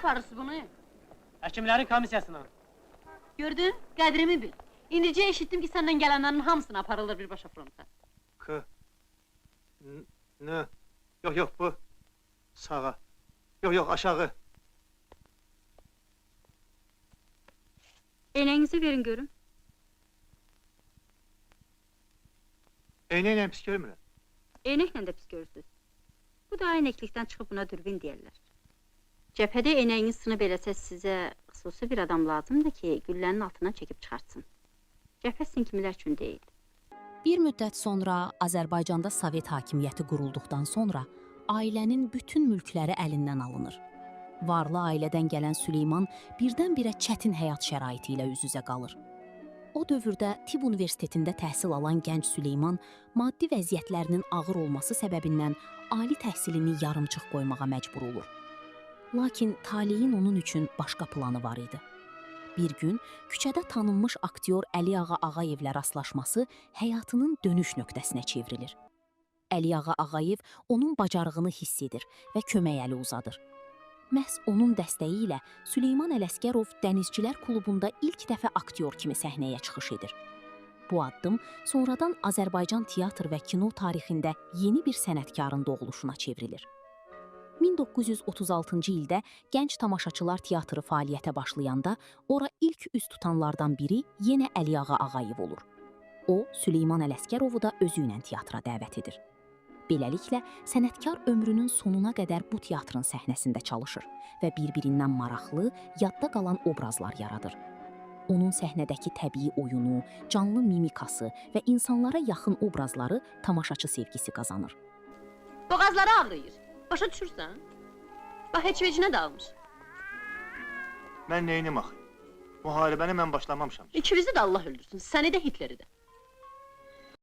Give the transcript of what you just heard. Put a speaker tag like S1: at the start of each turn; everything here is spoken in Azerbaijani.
S1: aparırsınız bunu?
S2: Həkimlərin komissiyasına.
S1: Gördün, qədrimi bil. İndicə eşitdim ki, səndən gələnlərin hamısını aparılır birbaşa fronta.
S3: Ne? Yok bu. Sağa. Yok aşağı.
S4: Eynəyinizi verin görüm.
S3: Eynəklə pis görmürəm.
S4: Eynəklə də pis görürsünüz. Bu da eynəklikdən çıxıb buna dürbün deyərlər. Cəbhədə eynəyiniz sınıb eləsə sizə xüsusi bir adam lazımdır ki, güllənin altından çəkib çıxartsın. Cəbhə sizin kimilər üçün deyil.
S5: Bir müddət sonra Azərbaycanda Sovet hakimiyyəti qurulduqdan sonra ailənin bütün mülkləri əlindən alınır. Varlı ailədən gələn Süleyman birdən-birə çətin həyat şəraiti ilə üz-üzə qalır. O dövrdə Tibb Universitetində təhsil alan gənc Süleyman maddi vəziyyətlərinin ağır olması səbəbindən ali təhsilini yarımçıq qoymağa məcbur olur. Lakin taleyin onun üçün başqa planı var idi. Bir gün küçədə tanınmış aktyor Əliağa Ağayevlə rastlaşması həyatının dönüş nöqtəsinə çevrilir. Əliağa Ağayev onun bacarığını hiss edir və kömək əli uzadır. Məhz onun dəstəyi ilə Süleyman Ələsgərov Dənizçilər klubunda ilk dəfə aktyor kimi səhnəyə çıxış edir. Bu addım sonradan Azərbaycan teatr və kino tarixində yeni bir sənətkarın doğuluşuna çevrilir. 1936-cı ildə Gənc Tamaşaçılar Teatrı fəaliyyətə başlayanda ora ilk üz tutanlardan biri yenə Əliağa Ağayev olur. O, Süleyman Ələsgərovu da özü ilə teatra dəvət edir. Beləliklə, sənətkar ömrünün sonuna qədər bu teatrın səhnəsində çalışır və bir-birindən maraqlı, yadda qalan obrazlar yaradır. Onun səhnədəki təbii oyunu, canlı mimikası və insanlara yaxın obrazları tamaşaçı sevgisi qazanır.
S1: Boğazları ağrıyır. Başa düşürsən? Bax, heç vecinə dağılmış.
S3: Mən neynim axı? Müharibəni mən başlamamışam.
S1: İkinizi də Allah öldürsün, səni də Hitleri də.